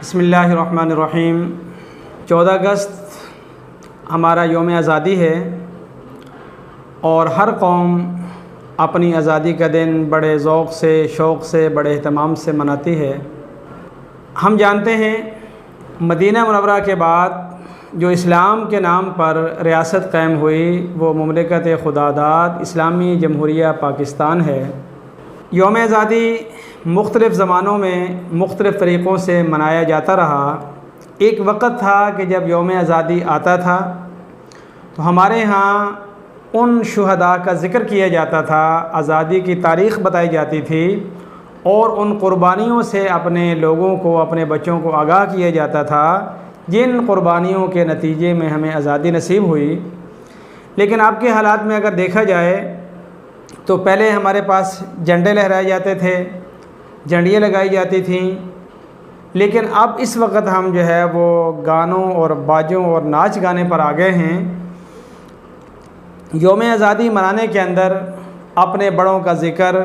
बिस्मिल्लाहिर्रहमानिर्रहीम। 14 अगस्त हमारा यौम आज़ादी है और हर कौम अपनी आज़ादी का दिन बड़े ज़ौक़ से, शौक़ से, बड़े एहतमाम से मनाती है। हम जानते हैं मदीना मुनव्वरा के बाद जो इस्लाम के नाम पर रियासत क़ायम हुई वो मुमलिकत खुदादाद इस्लामी जमहूरिया पाकिस्तान है। यौम आज़ादी मुख्तलिफ़ ज़मानों में मुख्तलिफ़ तरीक़ों से मनाया जाता रहा। एक वक़्त था कि जब यौम आज़ादी आता था तो हमारे यहाँ उन शुहदा का ज़िक्र किया जाता था, आज़ादी की तारीख़ बताई जाती थी और उन क़ुरबानियों से अपने लोगों को, अपने बच्चों को आगाह किया जाता था जिन क़ुरबानियों के नतीजे में हमें आज़ादी नसीब हुई। लेकिन अब के हालात में अगर देखा जाए तो पहले हमारे पास झंडे लहराए जाते थे, झंडियाँ लगाई जाती थीं, लेकिन अब इस वक्त हम जो है वो गानों और बाजों और नाच गाने पर आ गए हैं। यौम आज़ादी मनाने के अंदर अपने बड़ों का ज़िक्र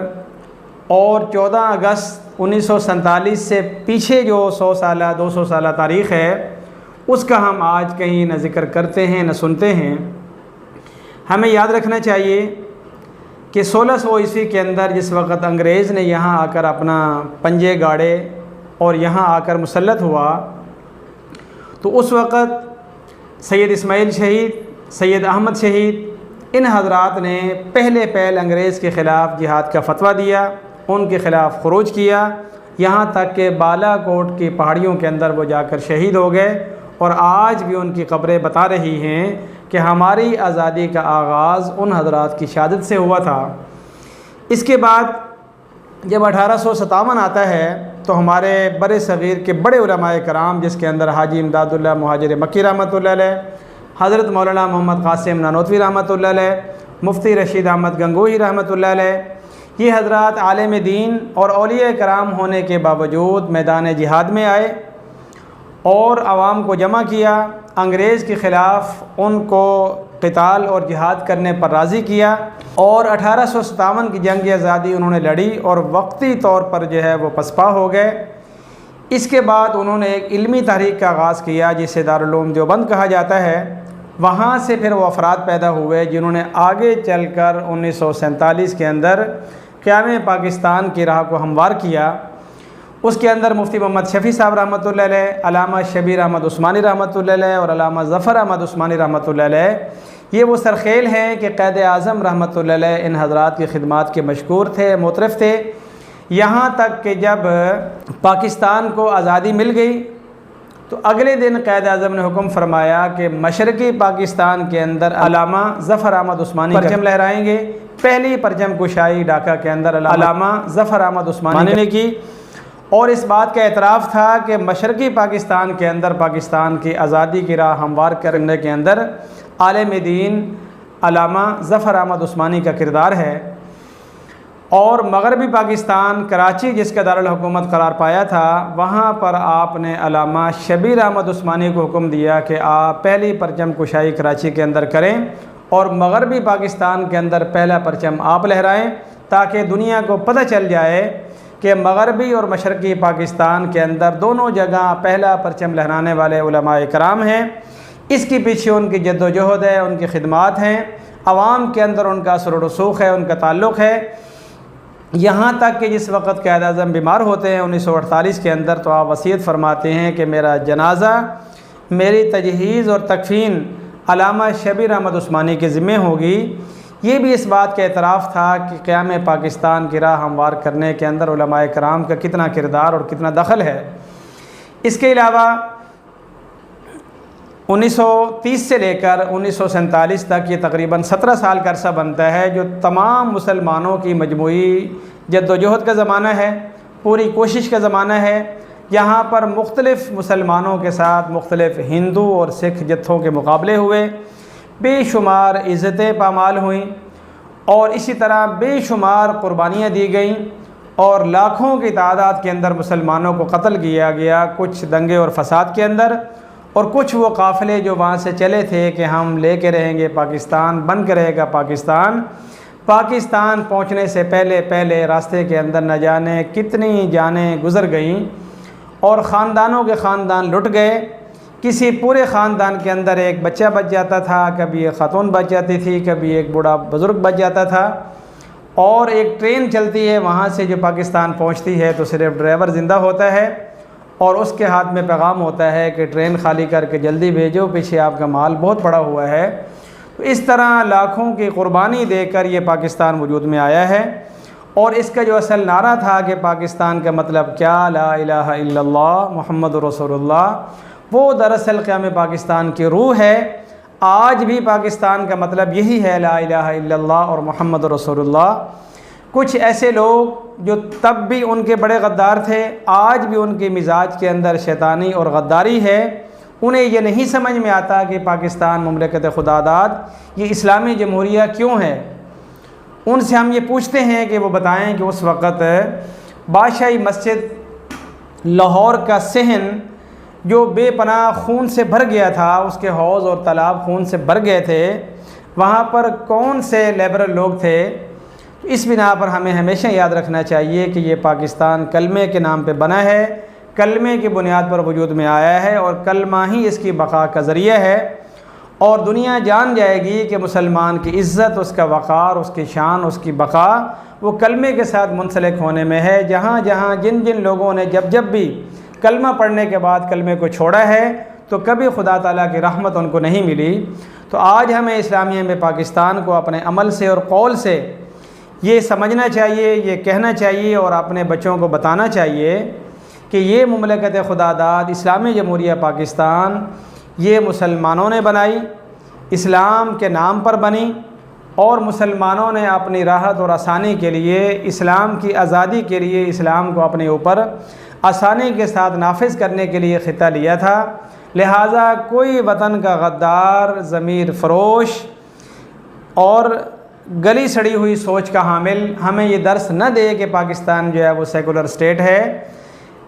और 14 अगस्त 1947 से पीछे जो 100 साल 200 साल तारीख़ है उसका हम आज कहीं न ज़िक्र करते हैं न सुनते हैं। हमें याद रखना चाहिए कि 1600 ईस्वी के अंदर जिस वक़्त अंग्रेज़ ने यहाँ आकर अपना पंजे गाड़े और यहाँ आकर मुसल्लत हुआ तो उस वक़्त सैयद इस्माइल शहीद, सैयद अहमद शहीद, इन हज़रात ने पहले अंग्रेज़ के ख़िलाफ़ जिहाद का फ़तवा दिया, उनके ख़िलाफ़ ख़ुरूज किया, यहाँ तक कि बालाकोट की पहाड़ियों के अंदर वो जाकर शहीद हो गए। और आज भी उनकी कब्रें बता रही हैं कि हमारी आज़ादी का आगाज़ उन हज़रात की शहादत से हुआ था। इसके बाद जब 1857 आता है तो हमारे बड़े सग़ीर के बड़े उलमाए कराम, जिसके अंदर हाजी इमदादुल्लाह मुहाजिर मक्की रहमतुल्लाह अलैह, हज़रत मौलाना मोहम्मद क़ासिम नानोतवी रहमतुल्लाह अलैह, मुफ्ती रशीद अहमद गंगोही रहमतुल्लाह अलैह, ये हज़रात आलिम दीन और औलिया कराम होने के बावजूद मैदान जिहाद में आए और आवाम को जमा किया, अंग्रेज़ के ख़िलाफ़ उनको क़िताल और जिहाद करने पर राज़ी किया और 1857 की जंग आज़ादी उन्होंने लड़ी और वक्ती तौर पर जो है वो पसपा हो गए। इसके बाद उन्होंने एक इल्मी तहरीक का आगाज़ किया जिसे दारुल उलूम देवबंद कहा जाता है। वहाँ से फिर वो अफराद पैदा हुए जिन्होंने आगे चल कर 1947 के अंदर क़याम पाकिस्तान की राह को हमवार किया। उसके अंदर मुफ्ती मोहम्मद शफ़ी साहब रहमतुल्लाह अलैह, अलामा शबीर अहमद उस्मानी रहमतुल्लाह अलैह और अलामा ज़फ़र अहमद उस्मानी रहमतुल्लाह अलैह, ये वो सरखेल हैं कि क़ैद आज़म रहमतुल्लाह अलैह इन हज़रात की खिदमात के मशकूर थे, मोतरफ़ थे। यहाँ तक कि जब पाकिस्तान को आज़ादी मिल गई तो अगले दिन क़ैद आज़म ने हुक्म फरमाया कि मशरक़ी पाकिस्तान के अंदर अलामा ज़फ़र अहमद उस्मानी परचम लहराएँगे। पहली परचम कुशाई ढाका के अंदर अलामा ज़फ़र अहमद उस्मानी ने की और इस बात का एतराफ़ था कि मशरक़ी पाकिस्तान के अंदर पाकिस्तान की आज़ादी की राह हमवार करने के अंदर आलिम दीन अलामा ज़फ़र अहमद उस्मानी का किरदार है। और मग़रबी पाकिस्तान कराची जिसका दारुल हुकूमत करार पाया था, वहाँ पर आपने अलामा शबीर अहमद उस्मानी को हुक्म दिया कि आप पहली परचम कुशाई कराची के अंदर करें और मग़रबी पाकिस्तान के अंदर पहला परचम आप लहराएँ ताकि दुनिया को पता चल जाए कि मग़रबी और मशरक़ी पाकिस्तान के अंदर दोनों जगह पहला परचम लहराने वाले उलमाए कराम हैं। इसके पीछे उनकी जद्दोजहद है, उनकी खिदमात हैं, आवाम के अंदर उनका असर व रसूख़ है, उनका ताल्लुक़ है। यहाँ तक कि जिस वक़्त क़ैद आज़म बीमार होते हैं 1948 के अंदर तो आप वसीयत फ़रमाते हैं कि मेरा जनाज़ा, मेरी तजहीज़ और तकफ़ीन अलामा शबीर अहमद उस्मानी के ज़िम्मे होगी। ये भी इस बात का एतराफ़ था कि क़याम पाकिस्तान की राह हमवार करने के अंदर उलमाए कराम का कितना किरदार और कितना दखल है। इसके अलावा 1930 से लेकर 1947 तक ये तकरीबन 17 साल का अरसा बनता है जो तमाम मुसलमानों की मजमूई जद्दोजहद का ज़माना है, पूरी कोशिश का ज़माना है। यहाँ पर मुख्तलिफ़ मुसलमानों के साथ मुख्तलिफ़ हिंदू और सिख जत्थों के मुकाबले हुए, बेशुमार इज़्ज़तें पामाल हुईं और इसी तरह बेशुमार क़ुरबानियाँ दी गईं और लाखों की तादाद के अंदर मुसलमानों को कत्ल किया गया, कुछ दंगे और फसाद के अंदर और कुछ वो काफ़िले जो वहाँ से चले थे कि हम लेके रहेंगे पाकिस्तान, बन के रहेगा पाकिस्तान। पाकिस्तान पहुँचने से पहले रास्ते के अंदर न जाने कितनी जानें गुज़र गईं और ख़ानदानों के ख़ानदान लुट गए। किसी पूरे ख़ानदान के अंदर एक बच्चा बच जाता था, कभी एक ख़ातून बच जाती थी, कभी एक बूढ़ा बुज़ुर्ग बच जाता था। और एक ट्रेन चलती है वहाँ से जो पाकिस्तान पहुँचती है तो सिर्फ ड्राइवर ज़िंदा होता है और उसके हाथ में पैगाम होता है कि ट्रेन खाली करके जल्दी भेजो, पीछे आपका माल बहुत पड़ा हुआ है। तो इस तरह लाखों की क़ुरबानी देकर ये पाकिस्तान वजूद में आया है। और इसका जो असल नारा था कि पाकिस्तान का मतलब क्या, ला इलाहा इल्लल्लाह मुहम्मदुर रसूलुल्लाह, वो दरअसल क़याम पाकिस्तान की रूह है। आज भी पाकिस्तान का मतलब यही है, ला इलाहा इल्लल्लाह और मुहम्मदुर रसूलुल्लाह। कुछ ऐसे लोग जो तब भी उनके बड़े गद्दार थे, आज भी उनके मिजाज के अंदर शैतानी और गद्दारी है। उन्हें ये नहीं समझ में आता कि पाकिस्तान मुमलकत खुदादाद ये इस्लामी जमहूरिया क्यों है। उनसे हम ये पूछते हैं कि वो बताएं कि उस वक़्त बादशाही मस्जिद लाहौर का सहन जो बेपनाह खून से भर गया था, उसके हौज़ और तालाब खून से भर गए थे, वहाँ पर कौन से लिबरल लोग थे। इस बिना पर हमें हमेशा याद रखना चाहिए कि ये पाकिस्तान कलमे के नाम पे बना है, कलमे की बुनियाद पर वजूद में आया है और कलमा ही इसकी बका का ज़रिया है। और दुनिया जान जाएगी कि मुसलमान की इज़्ज़त, उसका वक़ार, उसकी शान, उसकी बका वो कलमे के साथ मुंसलिक होने में है। जहाँ जहाँ जिन जिन लोगों ने जब भी कलमा पढ़ने के बाद कलमे को छोड़ा है तो कभी खुदा ताला की रहमत उनको नहीं मिली। तो आज हमें इस्लामिया में पाकिस्तान को अपने अमल से और कौल से ये समझना चाहिए, ये कहना चाहिए और अपने बच्चों को बताना चाहिए कि ये मुमलकत खुदादाद इस्लामी जमहूरिया पाकिस्तान ये मुसलमानों ने बनाई, इस्लाम के नाम पर बनी और मुसलमानों ने अपनी राहत और आसानी के लिए, इस्लाम की आज़ादी के लिए इस्लाम को अपने ऊपर आसानी के साथ नाफिज करने के लिए ख़िता लिया था। लिहाजा कोई वतन का गद्दार, ज़मीर फ़रोश और गली सड़ी हुई सोच का हामिल हमें ये दर्स न दे कि पाकिस्तान जो है वो सेकुलर स्टेट है।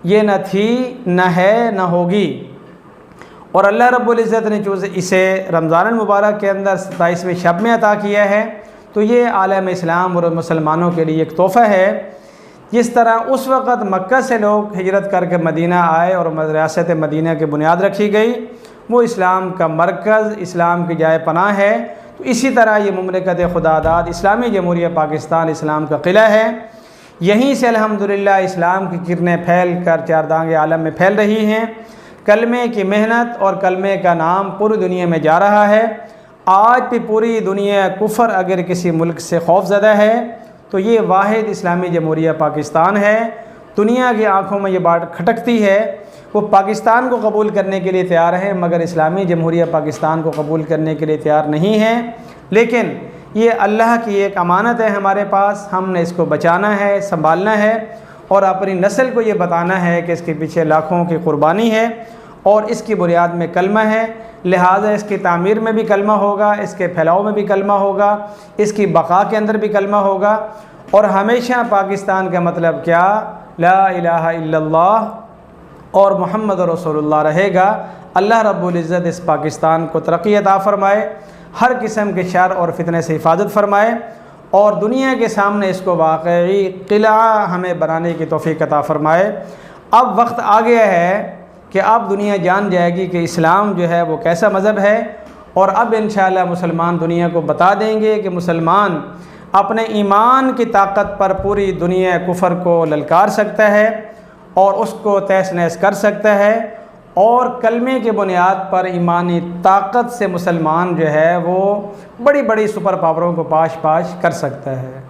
ये न थी, न है, न होगी। और अल्लाह रब्बुल इज़्ज़त ने जो इसे रमज़ान मुबारक के अंदर 27वें शब में अता किया है तो ये आलम इस्लाम और मुसलमानों के लिए एक तोहफ़ा है। जिस तरह उस वक़्त मक्का से लोग हिजरत करके मदीना आए और रियासत मदीना की बुनियाद रखी गई, वो इस्लाम का मरकज़, इस्लाम की जाए पनाह है। तो इसी तरह ये मुमलकत खुदादाद इस्लामी जमहूरिया पाकिस्तान इस्लाम का क़िला है। यहीं से अल्हम्दुलिल्लाह इस्लाम की किरणें फैल कर चारदांगे आलम में फैल रही हैं। कलमे की मेहनत और कलमे का नाम पूरी दुनिया में जा रहा है। आज भी पूरी दुनिया कुफर अगर किसी मुल्क से खौफज़दा है तो ये वाहिद इस्लामी जमहूरिया पाकिस्तान है। दुनिया की आँखों में ये बात खटकती है, वो पाकिस्तान को कबूल करने के लिए तैयार है मगर इस्लामी जमहूरिया पाकिस्तान को कबूल करने के लिए तैयार नहीं है। लेकिन ये अल्लाह की एक अमानत है हमारे पास, हमने इसको बचाना है, संभालना है और अपनी नस्ल को ये बताना है कि इसके पीछे लाखों की कुर्बानी है और इसकी बुनियाद में कलमा है। लिहाजा इसकी तामीर में भी कलमा होगा, इसके फैलाव में भी कलमा होगा, इसकी बका के अंदर भी कलमा होगा। और हमेशा पाकिस्तान का मतलब क्या, ला इलाहा इल्लल्लाह और मुहम्मद रसूलुल्लाह रहेगा। अल्लाह रब्बुल इज़्ज़त इस पाकिस्तान को तरक्की अता फ़रमाए, हर किस्म के शर और फितने से हिफाजत फ़रमाए और दुनिया के सामने इसको वाक़ई क़िला हमें बनाने की तौफ़ीक़ अता फ़रमाए। अब वक्त आ गया है कि अब दुनिया जान जाएगी कि इस्लाम जो है वो कैसा मज़हब है और अब इंशाअल्लाह मुसलमान दुनिया को बता देंगे कि मुसलमान अपने ईमान की ताकत पर पूरी दुनिया कुफर को ललकार सकता है और उसको तहस नहस कर सकता है और कलमे के बुनियाद पर ईमानी ताकत से मुसलमान जो है वो बड़ी बड़ी सुपर पावरों को पाश कर सकता है।